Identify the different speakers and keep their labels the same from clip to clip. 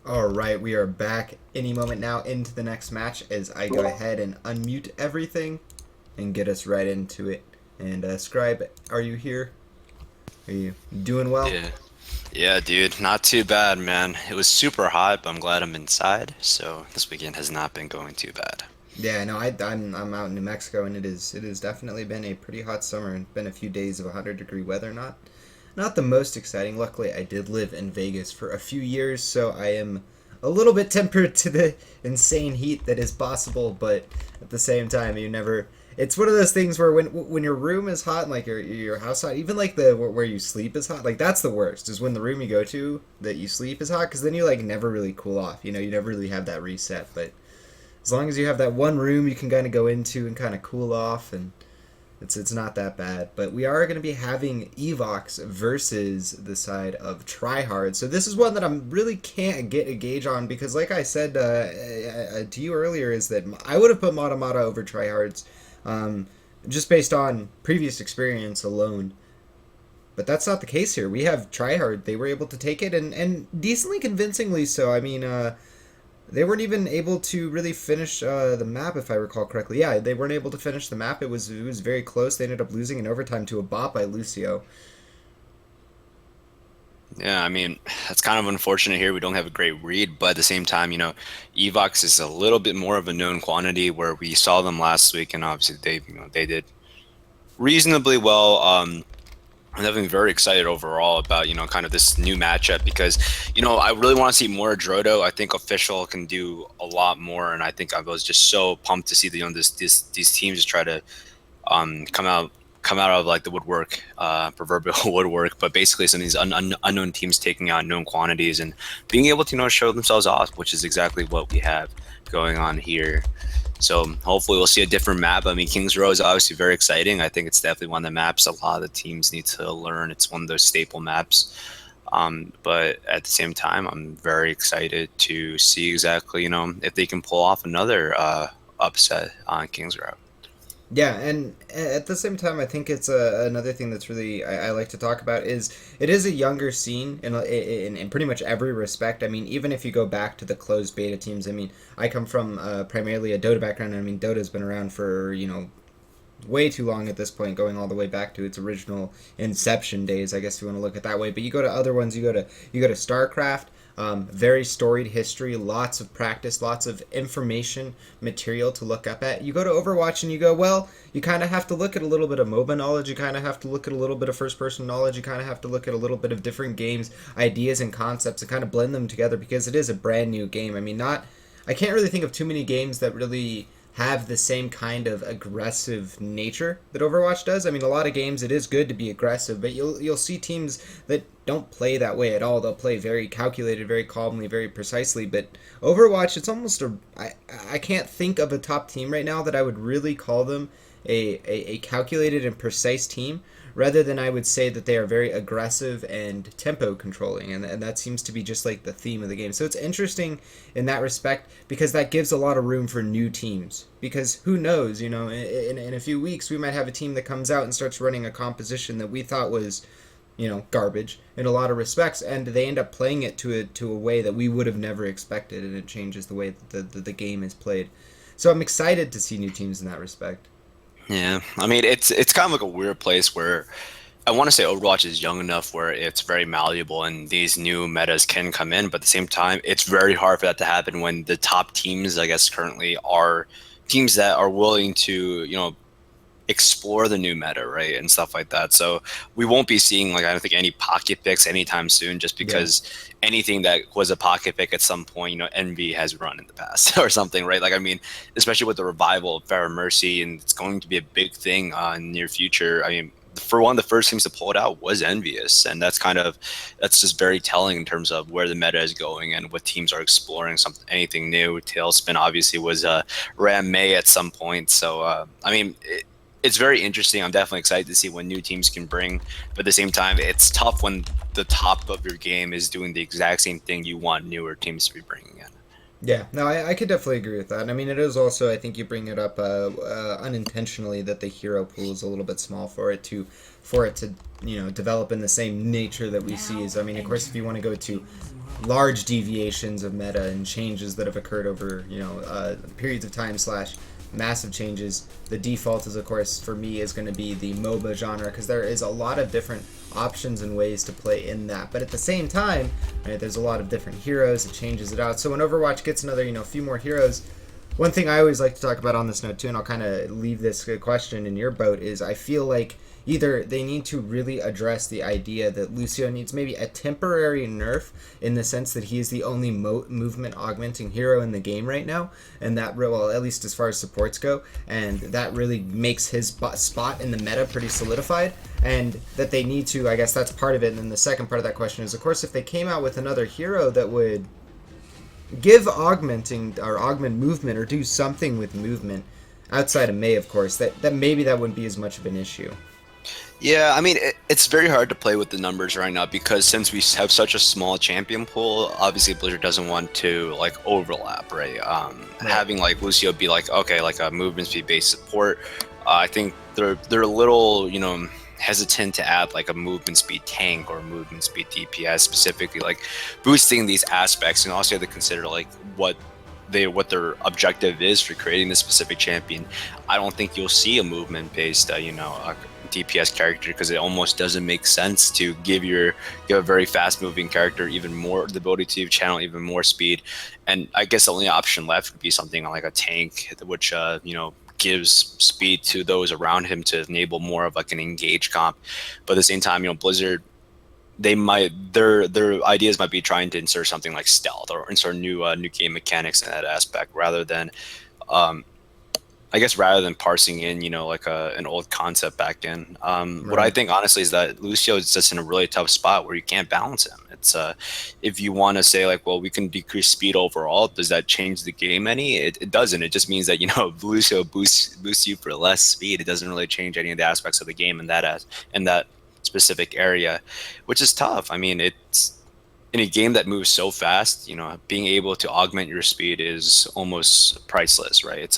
Speaker 1: Alright, we are back any moment now into the next match as I go ahead and unmute everything and get us right into it. And Scribe, are you here? Are you doing well?
Speaker 2: Yeah. Yeah, dude, not too bad, man. It was super hot, but I'm glad I'm inside, so this weekend has not been going too bad.
Speaker 1: Yeah, no, I'm out in New Mexico and it has definitely been a pretty hot summer and been a few days of 100-degree weather. Not the most exciting. Luckily, I did live in Vegas for a few years, so I am a little bit tempered to the insane heat that is possible. But at the same time, you never. It's one of those things where when your room is hot and like your house hot, even like the where you sleep is hot. Like that's the worst. Is when the room you go to that you sleep is hot because then you like never really cool off. You never really have that reset. But as long as you have that one room you can kind of go into and kind of cool off and it's not that bad, but we are going to be having Evoks versus the side of Tryhard. So this is one that I really can't get a gauge on because, like I said to you earlier, is that I would have put Mata over Tryhards, just based on previous experience alone. But that's not the case here. We have Tryhard. They were able to take it and decently convincingly so. I mean, they weren't even able to really finish the map, if I recall correctly. Yeah, they weren't able to finish the map. It was very close. They ended up losing in overtime to a bot by Lucio.
Speaker 2: Yeah, I mean, that's kind of unfortunate here. We don't have a great read, but at the same time, Evox is a little bit more of a known quantity where we saw them last week, and obviously they did reasonably well. I'm definitely very excited overall about kind of this new matchup because I really want to see more Drodo. I think official can do a lot more, and I think I was just so pumped to see these teams just try to come out of like the woodwork, proverbial woodwork, but basically some of these unknown teams taking out known quantities and being able to show themselves off, which is exactly what we have going on here. So hopefully we'll see a different map. I mean, Kings Row is obviously very exciting. I think it's definitely one of the maps a lot of the teams need to learn. It's one of those staple maps. But at the same time, I'm very excited to see exactly, if they can pull off another upset on Kings Row.
Speaker 1: Yeah, and at the same time, I think it's another thing that's really I like to talk about is it is a younger scene in pretty much every respect. I mean, even if you go back to the closed beta teams, I mean, I come from primarily a Dota background. I mean, Dota's been around for way too long at this point, going all the way back to its original inception days, I guess if you want to look at it that way. But you go to other ones, you go to StarCraft. Very storied history, lots of practice, lots of information material to look up at. You go to Overwatch and you go, well, you kind of have to look at a little bit of MOBA knowledge. You kind of have to look at a little bit of first-person knowledge. You kind of have to look at a little bit of different games, ideas, and concepts, and kind of blend them together because it is a brand new game. I mean, I can't really think of too many games that really have the same kind of aggressive nature that Overwatch does. I mean, a lot of games it is good to be aggressive, but you'll see teams that don't play that way at all. They'll play very calculated, very calmly, very precisely. But Overwatch, it's almost I can't think of a top team right now that I would really call them a calculated and precise team rather than I would say that they are very aggressive and tempo controlling, and that seems to be just like the theme of the game. So it's interesting in that respect because that gives a lot of room for new teams. Because who knows, in a few weeks we might have a team that comes out and starts running a composition that we thought was garbage in a lot of respects, and they end up playing it to a way that we would have never expected, and it changes the way that the game is played. So I'm excited to see new teams in that respect.
Speaker 2: Yeah, I mean it's kind of like a weird place where I want to say Overwatch is young enough where it's very malleable and these new metas can come in, but at the same time, it's very hard for that to happen when the top teams, I guess, currently are teams that are willing to, explore the new meta, right, and stuff like that. So we won't be seeing like I don't think any pocket picks anytime soon, just
Speaker 1: Yeah.
Speaker 2: because anything that was a pocket pick at some point, Envy has run in the past or something, right? Like I mean, especially with the revival of Fair Mercy, and it's going to be a big thing in near future. I mean, for one, the first teams to pull it out was Envious, and that's just very telling in terms of where the meta is going and what teams are exploring something anything new. Tailspin obviously was Ram May at some point, so I mean. It's very interesting. I'm definitely excited to see what new teams can bring, but at the same time, it's tough when the top of your game is doing the exact same thing you want newer teams to be bringing in.
Speaker 1: Yeah, no, I could definitely agree with that. I mean, it is also, I think you bring it up unintentionally that the hero pool is a little bit small for it to develop in the same nature that we see. Is I mean, of course, if you want to go to large deviations of meta and changes that have occurred over periods of time slash massive changes. The default is, of course, for me is going to be the MOBA genre because there is a lot of different options and ways to play in that. But at the same time, right, there's a lot of different heroes. It changes it out. So when Overwatch gets another few more heroes, one thing I always like to talk about on this note too, and I'll kind of leave this question in your boat, is I feel like either they need to really address the idea that Lucio needs maybe a temporary nerf in the sense that he is the only movement augmenting hero in the game right now, and that, well, at least as far as supports go, and that really makes his spot in the meta pretty solidified, and that they need to, I guess that's part of it. And then the second part of that question is, of course, if they came out with another hero that would give augmenting or augment movement or do something with movement outside of May, of course, that maybe that wouldn't be as much of an issue.
Speaker 2: Yeah, I mean, it's very hard to play with the numbers right now because since we have such a small champion pool, obviously Blizzard doesn't want to like overlap, right?
Speaker 1: Right.
Speaker 2: Having like Lucio be like, okay, like a movement speed based support, I think they're a little, hesitant to add like a movement speed tank or movement speed DPS, specifically like boosting these aspects, and also have to consider like what their objective is for creating this specific champion. I don't think you'll see a movement based a DPS character because it almost doesn't make sense to give a very fast moving character even more the ability to channel even more speed. And I guess the only option left would be something like a tank, which gives speed to those around him to enable more of like an engage comp. But at the same time, Blizzard, they might their ideas might be trying to insert something like stealth or insert new game mechanics in that aspect rather than rather than parsing in like an old concept back in. What I think honestly is that Lucio is just in a really tough spot where you can't balance him. It's if you want to say like, well, we can decrease speed overall, does that change the game any? It doesn't. It just means that Lucio boosts you for less speed. It doesn't really change any of the aspects of the game in that specific area, which is tough. I mean, it's in a game that moves so fast, being able to augment your speed is almost priceless, right?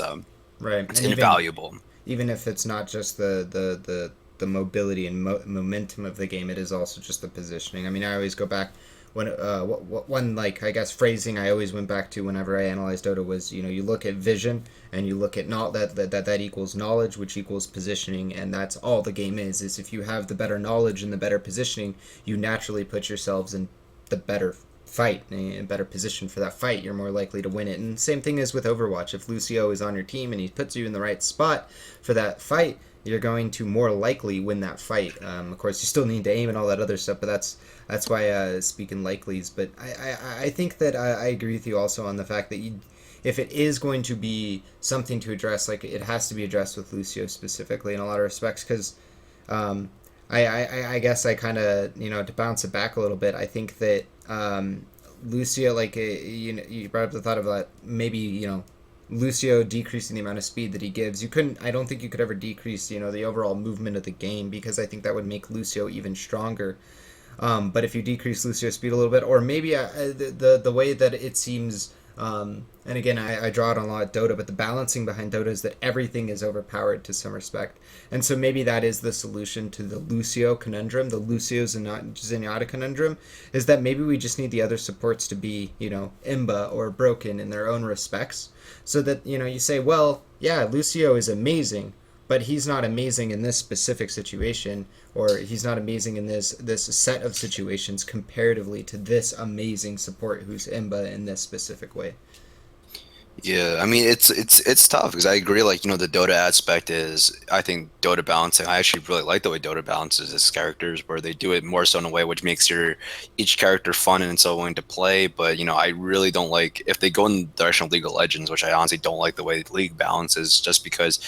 Speaker 1: Right.
Speaker 2: It's
Speaker 1: And
Speaker 2: invaluable.
Speaker 1: even if it's not just the mobility and momentum of the game, it is also just the positioning. I mean, I always go back when one, like, I guess phrasing I always went back to whenever I analyzed Dota was, you look at vision and you look at not that equals knowledge, which equals positioning, and that's all the game is if you have the better knowledge and the better positioning, you naturally put yourselves in the better fight, in better position for that fight. You're more likely to win it. And same thing is with Overwatch. If Lucio is on your team and he puts you in the right spot for that fight, you're going to more likely win that fight. Of course, you still need to aim and all that other stuff, but that's why speaking likelies. But I think that I agree with you also on the fact that if it is going to be something to address, like, it has to be addressed with Lucio specifically in a lot of respects, because I guess I kind of, to bounce it back a little bit, I think that Lucio, like, you brought up the thought of that maybe, Lucio decreasing the amount of speed that he gives. I don't think you could ever decrease, the overall movement of the game, because I think that would make Lucio even stronger. But if you decrease Lucio's speed a little bit, or maybe the way that it seems, and again, I draw it on a lot of Dota, but the balancing behind Dota is that everything is overpowered to some respect. And so maybe that is the solution to the Lucio conundrum, the Lucio Zenyatta conundrum, is that maybe we just need the other supports to be, imba or broken in their own respects. So that, you say, well, yeah, Lucio is amazing, but he's not amazing in this specific situation, or he's not amazing in this set of situations comparatively to this amazing support who's imba in this specific way.
Speaker 2: Yeah, I mean it's tough because I agree. Like the Dota aspect is, I think Dota balancing. I actually really like the way Dota balances its characters, where they do it more so in a way which makes each character fun and so willing to play. But I really don't like if they go in the direction of League of Legends, which I honestly don't like the way the League balances, just because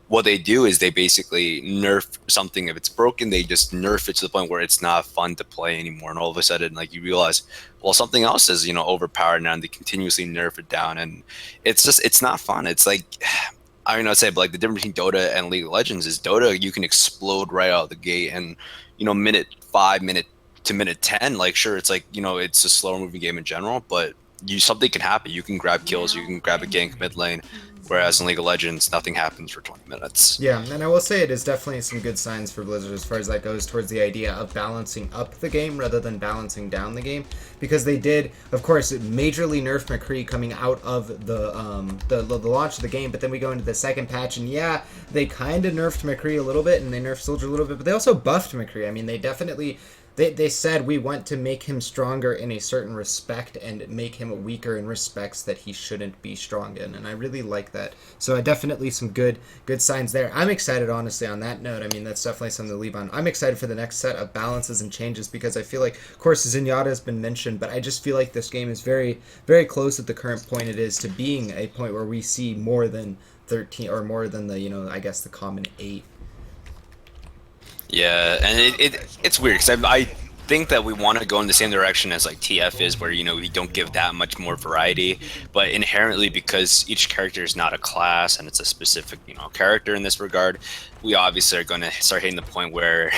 Speaker 2: what they do is they basically nerf something. If it's broken, they just nerf it to the point where it's not fun to play anymore, and all of a sudden, like, you realize, well, something else is overpowered now, and they continuously nerf it down, and it's not fun. It's like, I don't know what to say, but like the difference between Dota and League of Legends is Dota, you can explode right out of the gate, and minute 5 minute to minute 10, like, sure, it's like it's a slower moving game in general, but something can happen. You can grab kills, you can grab a gank mid lane, Whereas in League of Legends, nothing happens for 20 minutes.
Speaker 1: Yeah, and I will say it is definitely some good signs for Blizzard as far as that goes towards the idea of balancing up the game rather than balancing down the game, because they did, of course, majorly nerf McCree coming out of the launch of the game, but then we go into the second patch, and yeah, they kind of nerfed McCree a little bit, and they nerfed Soldier a little bit, but they also buffed McCree. I mean, they definitely... They said we want to make him stronger in a certain respect and make him weaker in respects that he shouldn't be strong in, and I really like that. So definitely some good signs there. I'm excited, honestly, on that note. I mean, that's definitely something to leave on. I'm excited for the next set of balances and changes because I feel like, of course, Zenyatta has been mentioned, but I just feel like this game is very, very close at the current point it is to being a point where we see more than 13 or more than the, I guess the common 8.
Speaker 2: Yeah, and it's weird because I think that we want to go in the same direction as like TF is, where we don't give that much more variety, but inherently because each character is not a class and it's a specific character in this regard, we obviously are going to start hitting the point where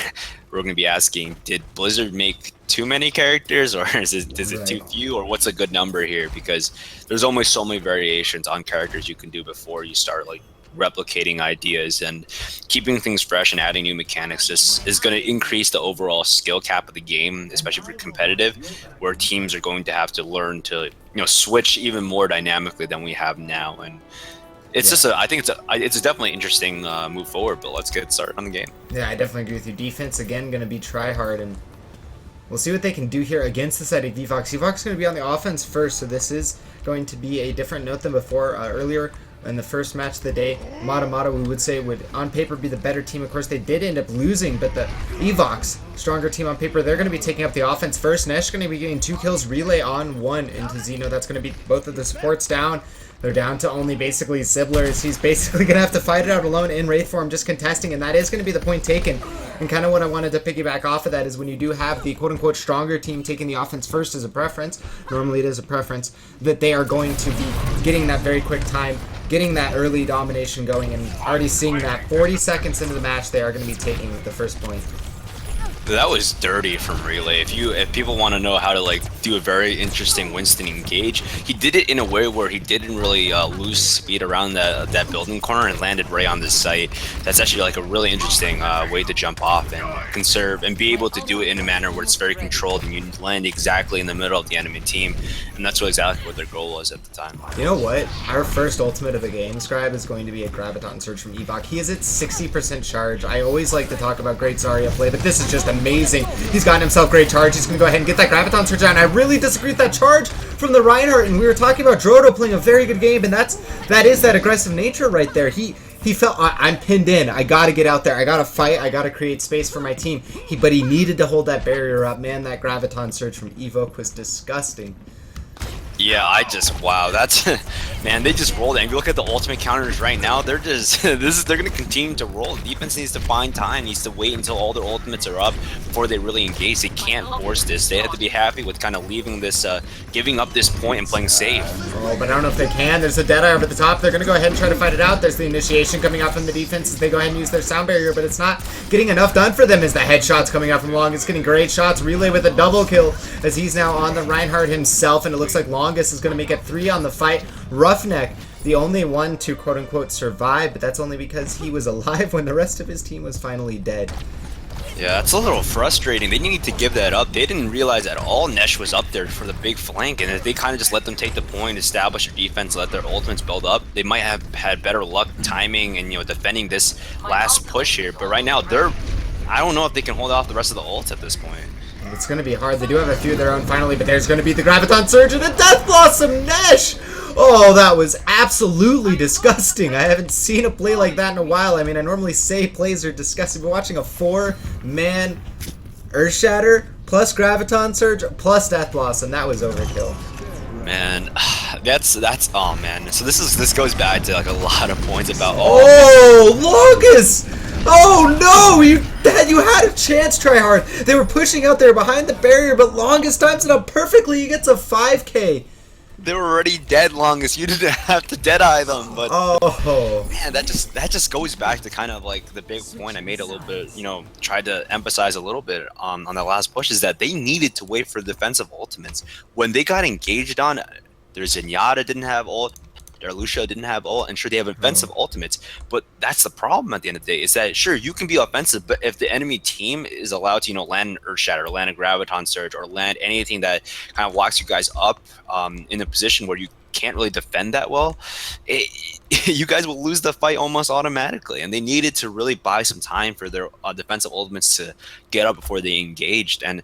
Speaker 2: we're going to be asking, did Blizzard make too many characters, or is it too few, or what's a good number here? Because there's almost so many variations on characters you can do before you start like replicating ideas, and keeping things fresh and adding new mechanics just is going to increase the overall skill cap of the game, especially for competitive, where teams are going to have to learn to switch even more dynamically than we have now. And it's just I think it's a definitely interesting move forward, but let's get started on the game.
Speaker 1: Yeah, I definitely agree with you. Defense again going to be Tryhard, and we'll see what they can do here against the side of Evoks. Evoks going to be on the offense first, so this is going to be a different note than before. Earlier in the first match of the day, Mata we would say would on paper be the better team. Of course, they did end up losing, but the Evoks, stronger team on paper, they're going to be taking up the offense first. Nesh going to be getting 2 kills, Relay on 1 into Xeno. That's going to be both of the supports down. They're down to only basically Zibblers. He's basically going to have to fight it out alone in Wraith form, just contesting, and that is going to be the point taken. And kind of what I wanted to piggyback off of that is when you do have the quote-unquote stronger team taking the offense first as a preference, normally it is a preference, that they are going to be getting that very quick time, getting that early domination going, and already seeing that 40 seconds into the match, they are going to be taking the first point.
Speaker 2: That was dirty from Relay. If people want to know how to like do a very interesting Winston engage, he did it in a way where he didn't really lose speed around that building corner and landed right on this site. That's actually like a really interesting way to jump off and conserve and be able to do it in a manner where it's very controlled and you land exactly in the middle of the enemy team. And that's exactly what their goal was at the time.
Speaker 1: You know what? Our first ultimate of the game, Scribe, is going to be a Graviton Surge from Evok. He is at 60% charge. I always like to talk about great Zarya play, but this is just amazing. He's gotten himself great charge. He's going to go ahead and get that Graviton Surge out. And I really disagree with that charge from the Reinhardt. And we were talking about Drodo playing a very good game, and that is that aggressive nature right there. He felt, I'm pinned in. I got to get out there. I got to fight. I got to create space for my team. But he needed to hold that barrier up. Man, that Graviton Surge from Evoke was disgusting.
Speaker 2: Yeah, wow, that's man, they just rolled it. And you look at the ultimate counters right now, they're just they're gonna continue to roll. Defense needs to find time, needs to wait until all their ultimates are up before they really engage. They can't force this. They have to be happy with kind of leaving this giving up this point and playing safe.
Speaker 1: Oh, but I don't know if they can. There's a Deadeye over the top. They're gonna go ahead and try to fight it out. There's the initiation coming out from the defense as they go ahead and use their sound barrier, but it's not getting enough done for them as the headshots coming out from Long. It's getting great shots. Relay with a double kill as he's now on the Reinhardt himself, and it looks like Longest is going to make it 3 on the fight. Roughneck, the only one to quote-unquote survive, but that's only because he was alive when the rest of his team was finally dead.
Speaker 2: Yeah, it's a little frustrating. They need to give that up. They didn't realize at all Nesh was up there for the big flank, and if they kind of just let them take the point, establish their defense, let their ultimates build up, they might have had better luck timing and defending this last push here. But right now, I don't know if they can hold off the rest of the ults at this point.
Speaker 1: It's going to be hard. They do have a few of their own finally, but there's going to be the Graviton Surge and a Death Blossom Nesh! Oh, that was absolutely disgusting. I haven't seen a play like that in a while. I mean, I normally say plays are disgusting, but watching a 4-man Earthshatter plus Graviton Surge plus Death Blossom, that was overkill.
Speaker 2: Man, that's oh man. So this goes back to like a lot of points about
Speaker 1: Longest! Oh no! You had a chance, Tryhard. They were pushing out there behind the barrier, but Longest times it up perfectly. He gets a 5K.
Speaker 2: They were already dead, Longest. You didn't have to deadeye them, but man, that just goes back to kind of like the big point I made a little bit. Tried to emphasize a little bit on the last push is that they needed to wait for defensive ultimates when they got engaged on. Their Zenyatta didn't have ult. Their Lucia didn't have ult, and sure, they have offensive ultimates, but that's the problem at the end of the day, is that sure, you can be offensive, but if the enemy team is allowed to, land an Earth Shatter, land a Graviton Surge, or land anything that kind of locks you guys up in a position where you can't really defend that well, you guys will lose the fight almost automatically. And they needed to really buy some time for their defensive ultimates to get up before they engaged. And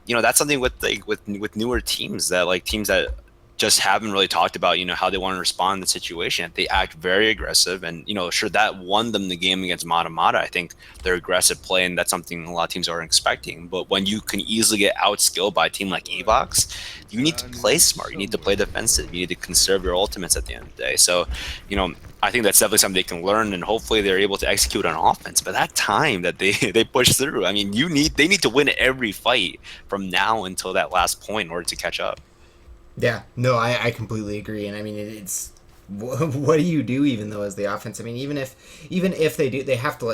Speaker 2: that's something with newer teams, that teams that just haven't really talked about how they want to respond in the situation. They act very aggressive, and sure, that won them the game against Mata Mata. I think their aggressive play, and that's something a lot of teams aren't expecting. But when you can easily get outskilled by a team like Evoks, you need to play smart, you need to play defensive, you need to conserve your ultimates at the end of the day. So I think that's definitely something they can learn, and hopefully they're able to execute on offense. But that time that they push through, I mean, they need to win every fight from now until that last point in order to catch up.
Speaker 1: Yeah, no, I completely agree, and I mean it's what do you do even though as the offense? I mean, even if they do, they have to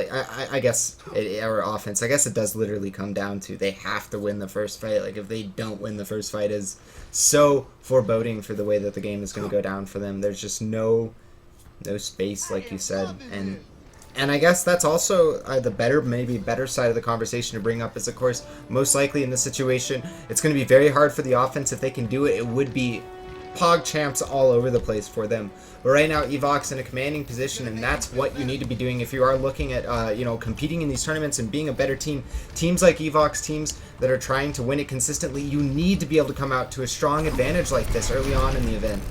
Speaker 1: I guess our offense. I guess it does literally come down to they have to win the first fight. Like if they don't win the first fight, is so foreboding for the way that the game is going to go down for them. There's just no space, like you said, and I guess that's also the better side of the conversation to bring up is, of course, most likely in this situation, it's going to be very hard for the offense. If they can do it, it would be pog champs all over the place for them. But right now, Evoks in a commanding position, and that's what you need to be doing if you are looking at, competing in these tournaments and being a better team. Teams like Evoks, teams that are trying to win it consistently, you need to be able to come out to a strong advantage like this early on in the event.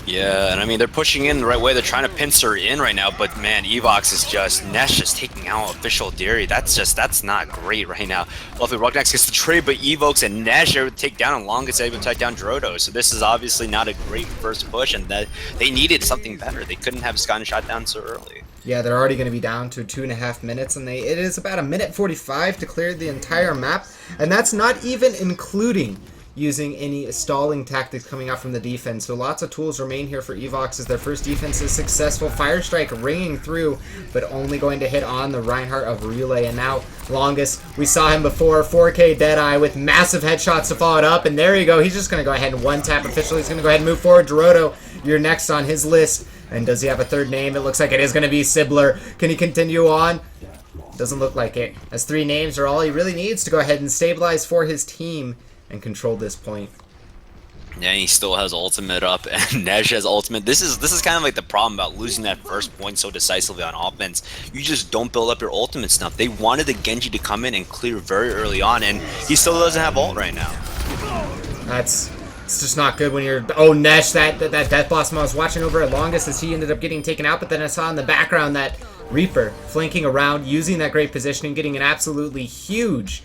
Speaker 2: Yeah, and I mean, they're pushing in the right way. They're trying to pincer in right now, but man, Evoks is just, Nesh just taking out Official Dairy. That's not great right now. Luckily, Rocknex gets the trade, but Evoks and Nesh are take down, and Longest even take down Drodo. So this is obviously not a great first push, and that they needed something better. They couldn't have gotten shot down so early.
Speaker 1: Yeah, they're already going to be down to 2.5 minutes, and it is about 1:45 to clear the entire map, and that's not even including using any stalling tactics coming out from the defense. So lots of tools remain here for Evoks as their first defense is successful. Fire Strike ringing through, but only going to hit on the Reinhardt of Relay. And now Longest, we saw him before, 4K Deadeye with massive headshots to follow it up. And there you go. He's just going to go ahead and one-tap officially. He's going to go ahead and move forward. Drodo, you're next on his list. And does he have a third name? It looks like it is going to be Sibler. Can he continue on? Doesn't look like it. As 3 names are all he really needs to go ahead and stabilize for his team and control this point.
Speaker 2: Yeah, he still has ultimate up, and Nesh has ultimate. This is kind of like the problem about losing that first point so decisively on offense. You just don't build up your ultimate stuff. They wanted the Genji to come in and clear very early on, and he still doesn't have ult right now.
Speaker 1: It's just not good when you're... Oh, Nesh, that Death Blossom I was watching over at Longest as he ended up getting taken out, but then I saw in the background that Reaper flanking around, using that great positioning, getting an absolutely huge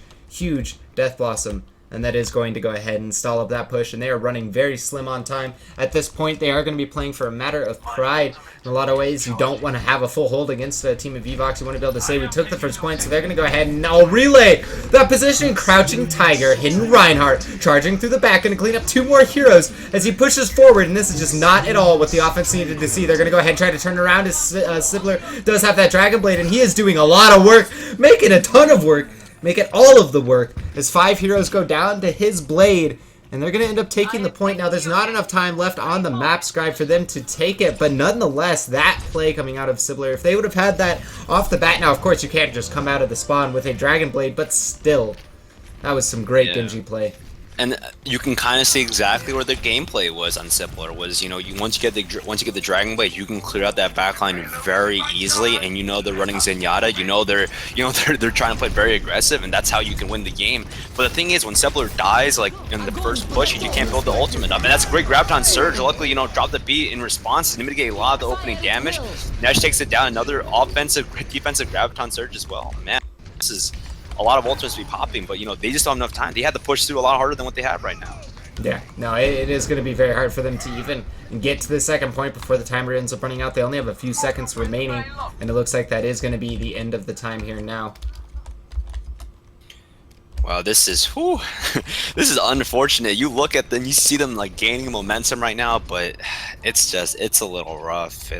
Speaker 1: Death Blossom. And that is going to go ahead and stall up that push. And they are running very slim on time. At this point, they are going to be playing for a matter of pride. In a lot of ways, you don't want to have a full hold against a team of Evoks. You want to be able to say, we took the first point, so they're going to go ahead and now relay that position. Crouching Tiger, hidden Reinhardt, charging through the back, going to clean up 2 more heroes as he pushes forward. And this is just not at all what the offense needed to see. They're going to go ahead and try to turn around as Sibler does have that Dragon Blade, and he is doing a lot of work, making a ton of work. Make it all of the work as 5 heroes go down to his blade, and they're going to end up taking the point. Now, there's not enough time left on the map scribe for them to take it, but nonetheless, that play coming out of Sibler, if they would have had that off the bat, now, of course, you can't just come out of the spawn with a Dragon Blade, but still, that was some great Genji play.
Speaker 2: And you can kind of see exactly where their gameplay was on Sibler. Was once you get the Dragon Blade, you can clear out that backline very easily, and they're running Zenyatta. They're trying to play very aggressive, and that's how you can win the game. But the thing is, when Sibler dies, like in the first push, you can't build the ultimate up, and that's a great Graviton Surge. Luckily, drop the beat in response to mitigate a lot of the opening damage. Nesh takes it down. Another offensive, defensive Graviton Surge as well. Man, this is a lot of ultimates to be popping, but they just don't have enough time. They had to push through a lot harder than what they have right now.
Speaker 1: Yeah, no, it is going to be very hard for them to even get to the second point before the timer ends up running out. They only have a few seconds remaining, and it looks like that is going to be the end of the time here now.
Speaker 2: Wow, this is this is unfortunate. You look at them, you see them like gaining momentum right now, but it's a little rough.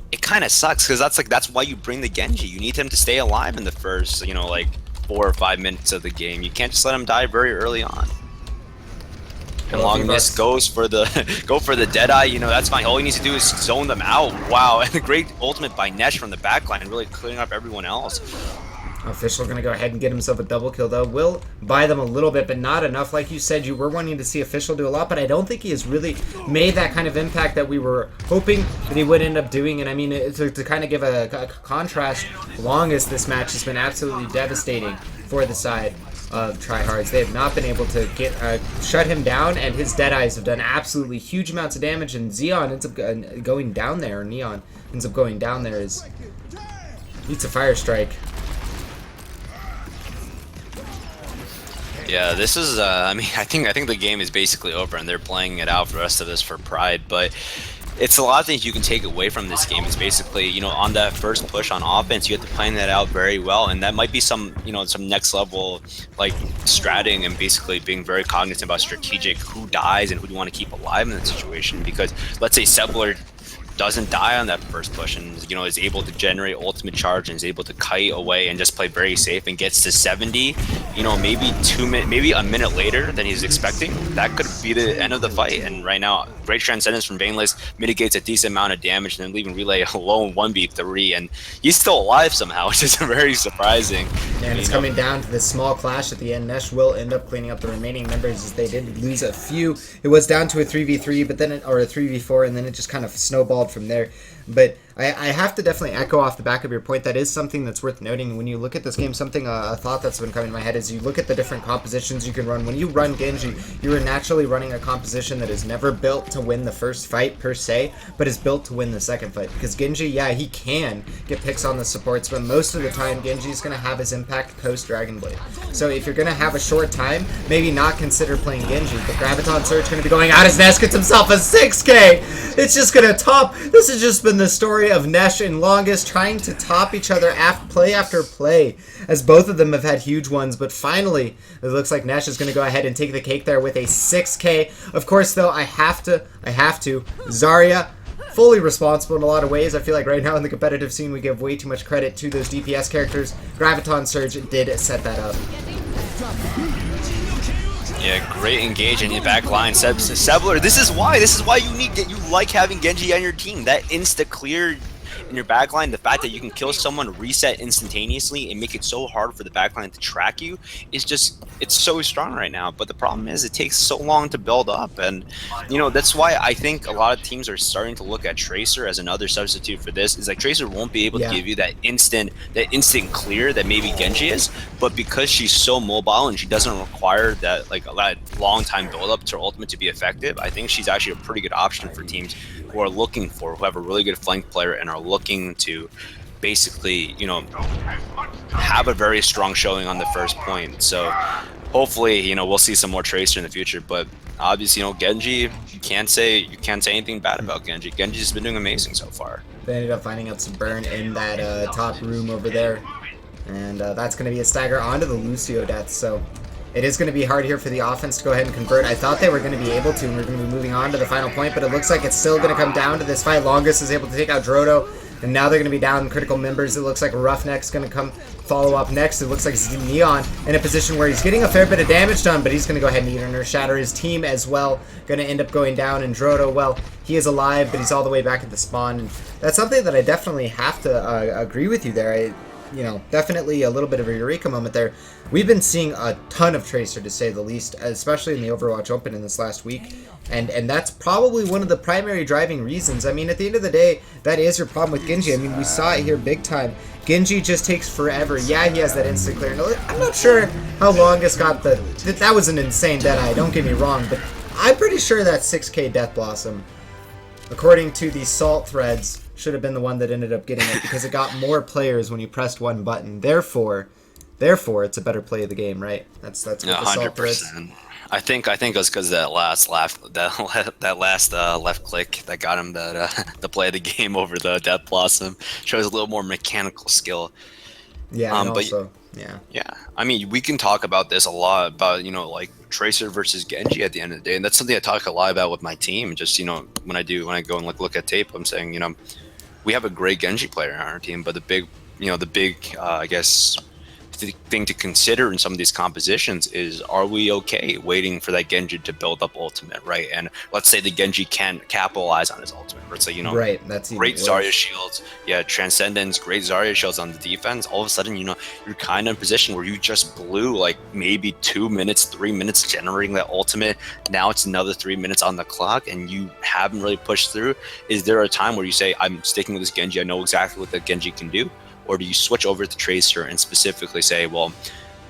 Speaker 2: It kind of sucks because that's why you bring the Genji. You need him to stay alive in the first, 4 or 5 minutes of the game. You can't just let him die very early on. And
Speaker 1: Well,
Speaker 2: Long Miss
Speaker 1: Evoks.
Speaker 2: goes for the go for the Deadeye. You know, that's fine. All he needs to do is zone them out. Wow, and a great ultimate by Nesh from the backline, really clearing up everyone else.
Speaker 1: Official going to go ahead and get himself a double kill, though. Will buy them a little bit, but not enough. Like you said, you were wanting to see Official do a lot, but I don't think he has really made that kind of impact that we were hoping that he would end up doing. And I mean, to kind of give a contrast, Longest this match has been absolutely devastating for the side of Tryhards. They have not been able to get shut him down, and his Deadeyes have done absolutely huge amounts of damage, and Xeon ends up going down there, or Neon ends up going down there as eats a Fire Strike.
Speaker 2: Yeah, this is. I mean, I think the game is basically over, and they're playing it out for the rest of this for pride. But it's a lot of things you can take away from this game. It's basically, you know, on that first push on offense, you have to plan that out very well, and that might be some, you know, some next level like stratting and basically being very cognizant about strategic who dies and who do you want to keep alive in that situation. Because let's say Sebler doesn't die on that first push and, you know, is able to generate ultimate charge and is able to kite away and just play very safe and gets to 70, you know, maybe maybe a minute later than he's expecting, that could be the end of the fight. And right now, great transcendence from Vaneless mitigates a decent amount of damage, and then leaving Relay alone 1v3, and he's still alive somehow, which is very surprising.
Speaker 1: And it's coming down to this small clash at the end. Nesh will end up cleaning up the remaining members as they did lose a few. It was down to a 3v3, but then or a 3v4, and then it just kind of snowballed from there. But I have to definitely echo off the back of your point. That is something that's worth noting when you look at this game. Something, a thought that's been coming to my head is you look at the different compositions you can run. When you run Genji, you are naturally running a composition that is never built to win the first fight per se, but is built to win the second fight. Because Genji, yeah, he can get picks on the supports, but most of the time Genji is going to have his impact post Dragon Blade. So if you're going to have a short time, maybe not consider playing Genji. But Graviton Surge going to be going out as Nesh gets himself a 6K. It's just going to top. This has just been the story of Nesh and Longest trying to top each other play after play, as both of them have had huge ones. But finally, it looks like Nesh is going to go ahead and take the cake there with a 6K. Of course, though, I have to. Zarya, fully responsible in a lot of ways. I feel like right now in the competitive scene, we give way too much credit to those DPS characters. Graviton Surge did set that up.
Speaker 2: Yeah, great engage in your back line. Sebler, this is why you like having Genji on your team. That insta clear in your backline, the fact that you can kill someone, reset instantaneously, and make it so hard for the backline to track you is just, it's so strong right now. But the problem is it takes so long to build up, and you know, that's why I think a lot of teams are starting to look at Tracer as another substitute for this. Is like Tracer won't be able to give you that instant clear that maybe Genji is, but because she's so mobile and she doesn't require that like a long time build up to her ultimate to be effective, I think she's actually a pretty good option for teams who are looking for, who have a really good flank player and are looking to basically, you know, have a very strong showing on the first point. So hopefully, you know, we'll see some more Tracer in the future. But obviously, you know, Genji, you can't say anything bad about Genji. Genji's been doing amazing so far.
Speaker 1: They ended up finding out some burn in that top room over there, and that's going to be a stagger onto the Lucio death. So it is going to be hard here for the offense to go ahead and convert. I thought they were going to be able to, and we're going to be moving on to the final point, but it looks like it's still going to come down to this fight. Longest is able to take out Drodo, and now they're going to be down critical members. It looks like Roughneck's going to come follow up next. It looks like it's Neon in a position where he's getting a fair bit of damage done, but he's going to go ahead and Eternal Shatter. His team as well going to end up going down, and Drodo, well, he is alive, but he's all the way back at the spawn. And that's something that I definitely have to agree with you there. You know, definitely a little bit of a eureka moment there. We've been seeing a ton of Tracer, to say the least, especially in the Overwatch Open in this last week, and that's probably one of the primary driving reasons. I mean, at the end of the day, that is your problem with Genji. I mean, we saw it here big time. Genji just takes forever. Yeah, he has that instant clear. I'm not sure how Longest got the... That was an insane Deadeye, don't get me wrong, but I'm pretty sure that 6K Death Blossom, according to the Salt threads, should have been the one that ended up getting it, because it got more players when you pressed one button. Therefore, it's a better play of the game, right? That's what the Salt threads.
Speaker 2: 100%. I think it was because that last left click that got him the play of the game over the Death Blossom. Shows a little more mechanical skill.
Speaker 1: Yeah, and also,
Speaker 2: yeah. I mean, we can talk about this a lot about, you know, like Tracer versus Genji at the end of the day, and that's something I talk a lot about with my team. Just, you know, when I go and look at tape, I'm saying, you know, we have a great Genji player on our team, but the big I guess thing to consider in some of these compositions is, are we okay waiting for that Genji to build up ultimate, right? And let's say the Genji can't capitalize on his ultimate. Let's say,
Speaker 1: Right, that's even
Speaker 2: great Zarya
Speaker 1: worse.
Speaker 2: shields, yeah, Transcendence, great Zarya shields on the defense. All of a sudden, you're kind of in a position where you just blew like maybe 2 minutes, 3 minutes generating that ultimate. Now it's another 3 minutes on the clock, and you haven't really pushed through. Is there a time where you say, I'm sticking with this Genji, I know exactly what the Genji can do? Or do you switch over to Tracer and specifically say, well,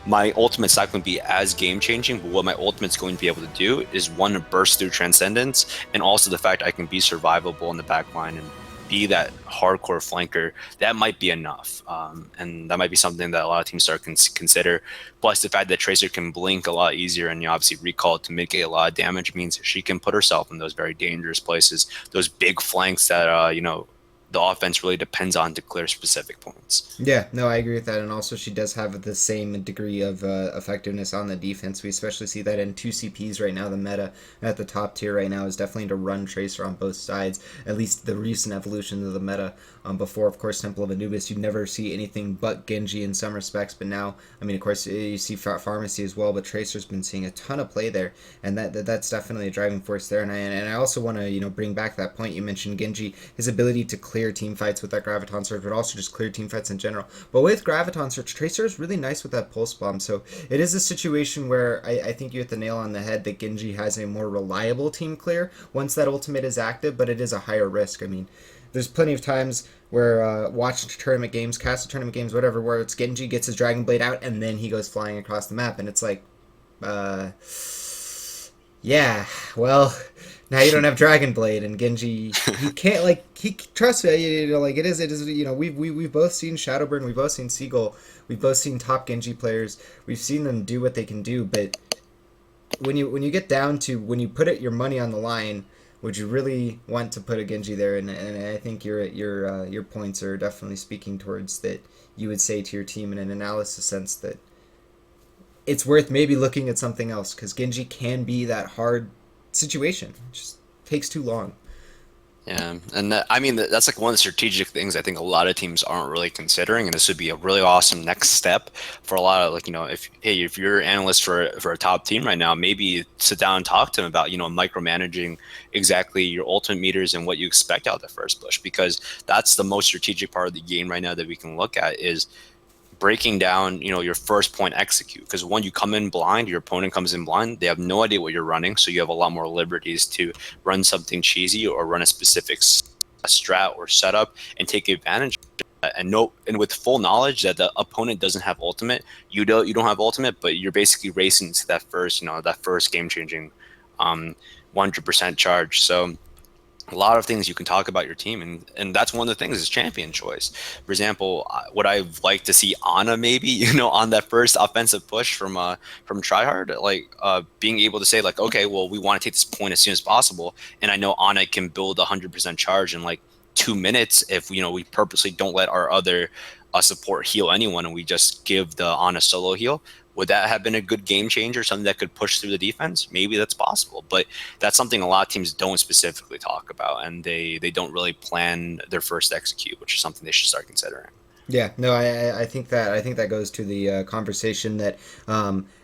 Speaker 2: my ultimate's not going to be as game changing, but what my ultimate's going to be able to do is, one, to burst through Transcendence, and also the fact I can be survivable in the back line and be that hardcore flanker. That might be enough, and that might be something that a lot of teams start consider. Plus, the fact that Tracer can blink a lot easier and obviously recall to mitigate a lot of damage means she can put herself in those very dangerous places, those big flanks that the offense really depends on to clear specific points.
Speaker 1: Yeah, no, I agree with that, and also she does have the same degree of effectiveness on the defense. We especially see that in 2CPs right now. The meta at the top tier right now is definitely to run Tracer on both sides, at least the recent evolution of the meta. Before, of course, Temple of Anubis, you'd never see anything but Genji in some respects, but now, I mean, of course, you see Pharmacy as well, but Tracer's been seeing a ton of play there, and that's definitely a driving force there. And I also want to bring back that point you mentioned, Genji, his ability to clear team fights with that Graviton Surge, but also just clear team fights in general. But with Graviton Surge, Tracer is really nice with that Pulse Bomb, so it is a situation where I think you hit the nail on the head that Genji has a more reliable team clear once that ultimate is active, but it is a higher risk. I mean, there's plenty of times where watch tournament games, castle tournament games, whatever, where it's Genji gets his Dragon Blade out and then he goes flying across the map, and it's like, yeah, well, now you don't have Dragon Blade, and Genji, he can't, like, he, trust me, like, it is, we've both seen Shadowburn, we've both seen Seagull, we've both seen top Genji players, we've seen them do what they can do, but when you get down to, when you put your money on the line, would you really want to put a Genji there? And I think your points are definitely speaking towards that. You would say to your team in an analysis sense that it's worth maybe looking at something else, because Genji can be that hard situation. It just takes too long.
Speaker 2: Yeah, and I mean, that's like one of the strategic things I think a lot of teams aren't really considering, and this would be a really awesome next step for a lot of, like, if you're an analyst for a top team right now, maybe sit down and talk to them about micromanaging exactly your ultimate meters and what you expect out of the first push, because that's the most strategic part of the game right now that we can look at, is breaking down your first point execute, because when you come in blind, your opponent comes in blind, they have no idea what you're running, so you have a lot more liberties to run something cheesy or run a specific strat or setup and take advantage of that. And with full knowledge that the opponent doesn't have ultimate, you don't have ultimate, but you're basically racing to that first game changing 100% charge. So a lot of things you can talk about your team, and that's one of the things is champion choice. For example, would I like to see Ana maybe on that first offensive push from Tryhard, like being able to say, like, okay, well, we want to take this point as soon as possible, and I know Ana can build 100% charge in like 2 minutes if we purposely don't let our other support heal anyone and we just give the Ana solo heal. Would that have been a good game changer, something that could push through the defense? Maybe that's possible, but that's something a lot of teams don't specifically talk about, and they don't really plan their first execute, which is something they should start considering.
Speaker 1: Yeah, no, I think that goes to the conversation that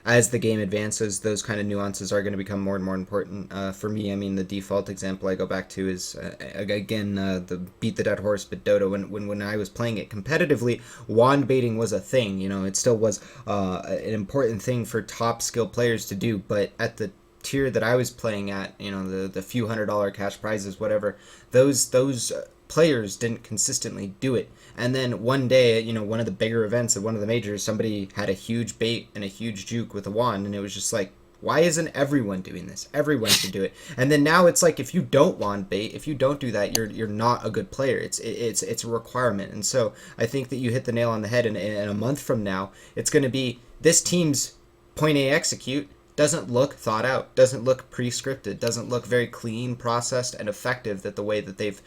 Speaker 1: as the game advances, those kind of nuances are going to become more and more important. For me, I mean, the default example I go back to is again the beat the dead horse, but Dota. When I was playing it competitively, wand baiting was a thing. It still was an important thing for top skill players to do. But at the tier that I was playing at, the few $100 cash prizes, whatever, those players didn't consistently do it. And then one day, one of the bigger events at one of the majors, somebody had a huge bait and a huge juke with a wand, and it was just like, why isn't everyone doing this? Everyone should do it. And then now it's like, if you don't wand bait, if you don't do that, you're not a good player. It's a requirement. And so I think that you hit the nail on the head. And in a month from now, it's going to be this team's point A execute doesn't look thought out, doesn't look pre-scripted, doesn't look very clean, processed, and effective that the way that they've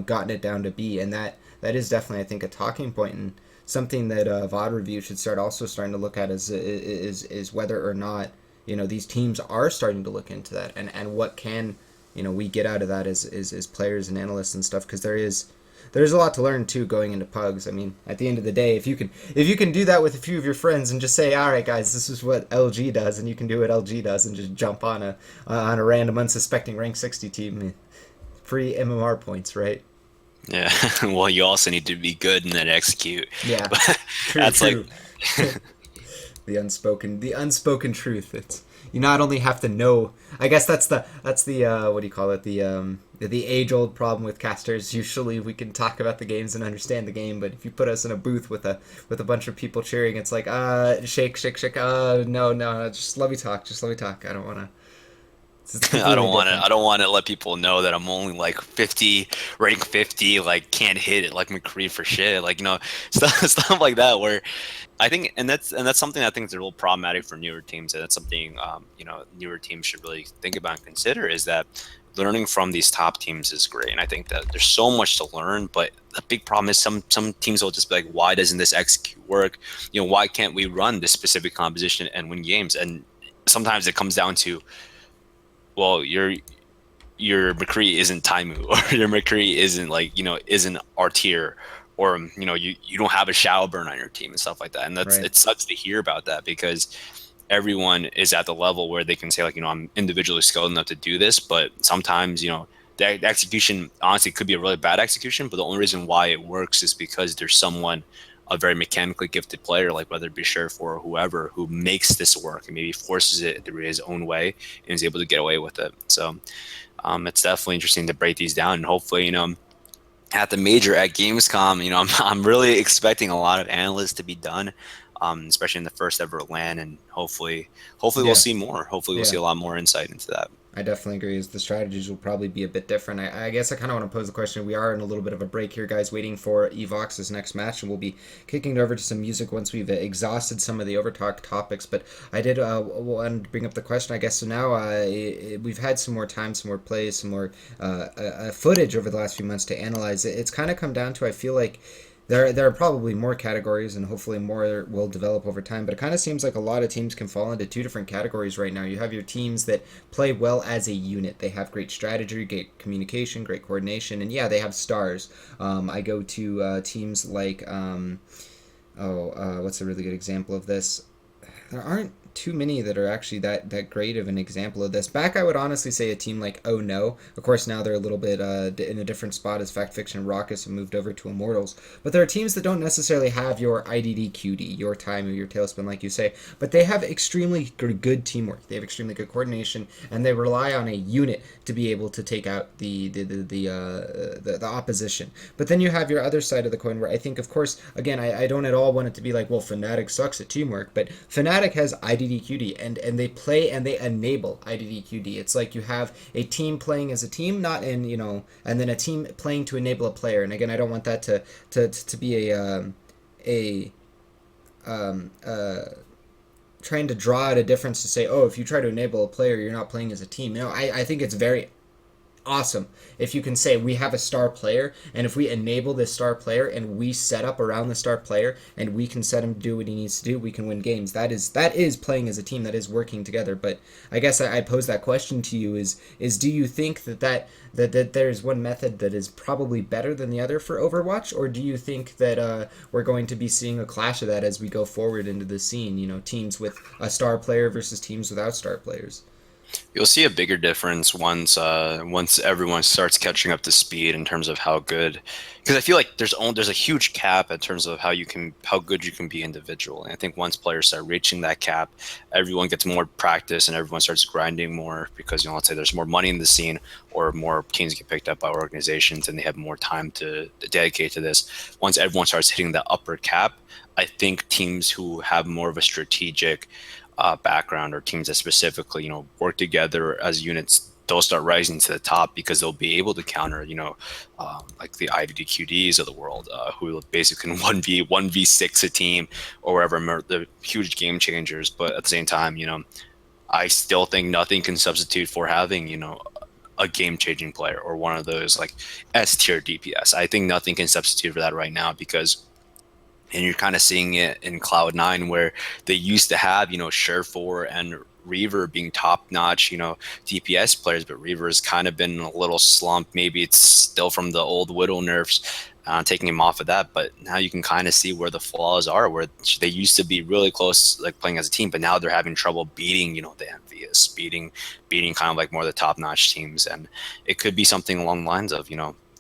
Speaker 1: gotten it down to be. And that is definitely, I think, a talking point, and something that VOD Review should starting to look at is whether or not these teams are starting to look into that, and what can we get out of that as players and analysts and stuff, because there's a lot to learn too going into pugs. I mean, at the end of the day, if you can do that with a few of your friends and just say, all right, guys, this is what LG does, and you can do what LG does, and just jump on a random unsuspecting rank 60 team, free MMR points, right?
Speaker 2: Yeah. Well, you also need to be good and then execute.
Speaker 1: Yeah,
Speaker 2: But
Speaker 1: true,
Speaker 2: that's like,
Speaker 1: true. The unspoken truth. It's you not only have to know. I guess that's the what do you call it? The age old problem with casters. Usually we can talk about the games and understand the game, but if you put us in a booth with a bunch of people cheering, it's like shake shake shake. No no, just let me talk. Just let me talk. I don't want to. It's
Speaker 2: I
Speaker 1: completely
Speaker 2: don't want to.
Speaker 1: different.
Speaker 2: I don't want to let people know that I'm only like 50, rank 50, like can't hit it like McCree for shit. Like stuff like that. Where I think, and that's something I think is a real problematic for newer teams, and that's something newer teams should really think about and consider is that learning from these top teams is great, and I think that there's so much to learn. But the big problem is some teams will just be like, why doesn't this execute work? Why can't we run this specific composition and win games? And sometimes it comes down to, well, your McCree isn't Taimu, or your McCree isn't isn't our tier, or you don't have a shadow burn on your team and stuff like that. And
Speaker 1: Right.
Speaker 2: it sucks to hear about that, because everyone is at the level where they can say, like, I'm individually skilled enough to do this, but sometimes the execution honestly could be a really bad execution, but the only reason why it works is because there's someone, a very mechanically gifted player, like whether it be Sheriff or whoever, who makes this work and maybe forces it through his own way and is able to get away with it. So it's definitely interesting to break these down, and hopefully, at the major at Gamescom, I'm really expecting a lot of analysts to be done, especially in the first ever LAN, and hopefully we'll
Speaker 1: Yeah.
Speaker 2: see more. Hopefully we'll
Speaker 1: Yeah.
Speaker 2: see a lot more insight into that.
Speaker 1: I definitely agree. As the strategies will probably be a bit different. I guess I kind of want to pose the question. We are in a little bit of a break here, guys, waiting for Evoks' next match, and we'll be kicking it over to some music once we've exhausted some of the overtalk topics. But I did want to bring up the question, I guess. So now we've had some more time, some more plays, some more footage over the last few months to analyze it. It's kind of come down to, I feel like, there are probably more categories, and hopefully more will develop over time, but it kind of seems like a lot of teams can fall into two different categories right now. You have your teams that play well as a unit. They have great strategy, great communication, great coordination, and yeah, they have stars. I go to teams like what's a really good example of this? There aren't too many that are actually that great of an example of this. Back, I would honestly say a team like Oh No. Of course, now they're a little bit in a different spot as Fact Fiction and Raucous have moved over to Immortals. But there are teams that don't necessarily have your IDD QD, your time or your tailspin, like you say. But they have extremely good teamwork. They have extremely good coordination, and they rely on a unit to be able to take out the opposition. But then you have your other side of the coin, where I think, of course, again, I don't at all want it to be like, well, Fnatic sucks at teamwork, but Fnatic has IDDQD, and they play and they enable IDDQD. It's like you have a team playing as a team, not in, and then a team playing to enable a player. And again, I don't want that to be a trying to draw out a difference to say, oh, if you try to enable a player, you're not playing as a team. I think it's very awesome if you can say we have a star player, and if we enable this star player and we set up around the star player and we can set him to do what he needs to do, we can win games. That is playing as a team. That is working together. But I guess I pose that question to you: is do you think that there's one method that is probably better than the other for Overwatch, or do you think that we're going to be seeing a clash of that as we go forward into the scene? Teams with a star player versus teams without star players.
Speaker 2: You'll see a bigger difference once everyone starts catching up to speed in terms of how good, because I feel like there's a huge cap in terms of how good you can be individual. And I think once players start reaching that cap, everyone gets more practice and everyone starts grinding more, because let's say there's more money in the scene, or more teams get picked up by organizations and they have more time to dedicate to this. Once everyone starts hitting the upper cap, I think teams who have more of a strategic background, or teams that specifically work together as units, they'll start rising to the top, because they'll be able to counter like the IDDQDs of the world, who basically can 1v6 a team or wherever, the huge game changers. But at the same time, I still think nothing can substitute for having a game changing player, or one of those like S tier DPS. I think nothing can substitute for that right now, because and you're kind of seeing it in Cloud9, where they used to have Sure4 and Reaver being top notch, DPS players, but Reaver's kind of been in a little slump. Maybe it's still from the old Widow nerfs, taking him off of that, but now you can kind of see where the flaws are, where they used to be really close, like playing as a team, but now they're having trouble beating, the Envious, beating kind of like more of the top notch teams. And it could be something along the lines of,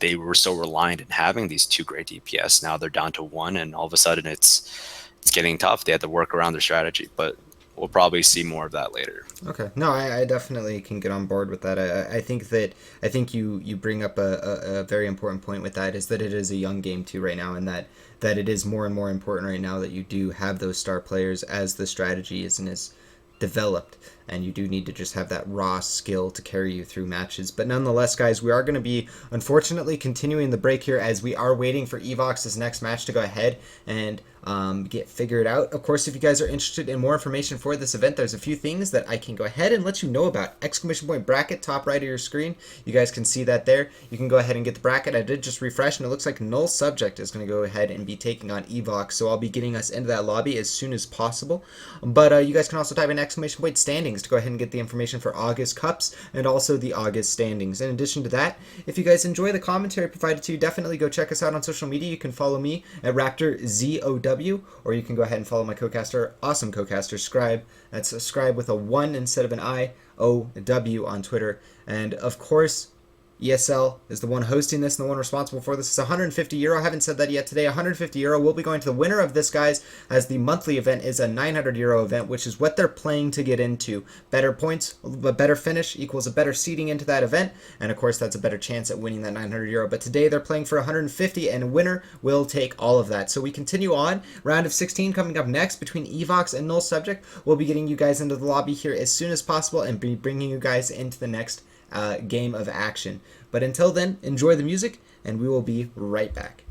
Speaker 2: they were so reliant in having these two great DPS. Now they're down to one, and all of a sudden it's getting tough. They had to work around their strategy, but we'll probably see more of that later.
Speaker 1: Okay. No, I definitely can get on board with that. I think you bring up a very important point with that, is that it is a young game too right now, and that it is more and more important right now that you do have those star players as the strategy isn't as developed, and you do need to just have that raw skill to carry you through matches. But nonetheless, guys, we are going to be unfortunately continuing the break here as we are waiting for Evoks' next match to go ahead and get figured out. Of course, if you guys are interested in more information for this event, there's a few things that I can go ahead and let you know about. Exclamation point bracket, top right of your screen. You guys can see that there. You can go ahead and get the bracket. I did just refresh, and it looks like Null Subject is going to go ahead and be taking on Evoks, so I'll be getting us into that lobby as soon as possible. But you guys can also type in exclamation point standings to go ahead and get the information for August Cups and also the August standings. In addition to that, if you guys enjoy the commentary provided to you, definitely go check us out on social media. You can follow me at RaptorZOW, or you can go ahead and follow my co-caster, awesome co-caster, Scribe. That's a Scribe with a 1 instead of an I-O-W on Twitter. And of course, ESL is the one hosting this and the one responsible for this. It's €150. I haven't said that yet today. €150 will be going to the winner of this, guys, as the monthly event is a €900 event, which is what they're playing to get into. Better points, a better finish equals a better seeding into that event, and of course that's a better chance at winning that €900. But today they're playing for 150, and winner will take all of that. So we continue on. Round of 16 coming up next between Evoks and Null Subject. We'll be getting you guys into the lobby here as soon as possible and be bringing you guys into the next game of action. But until then, enjoy the music, and we will be right back.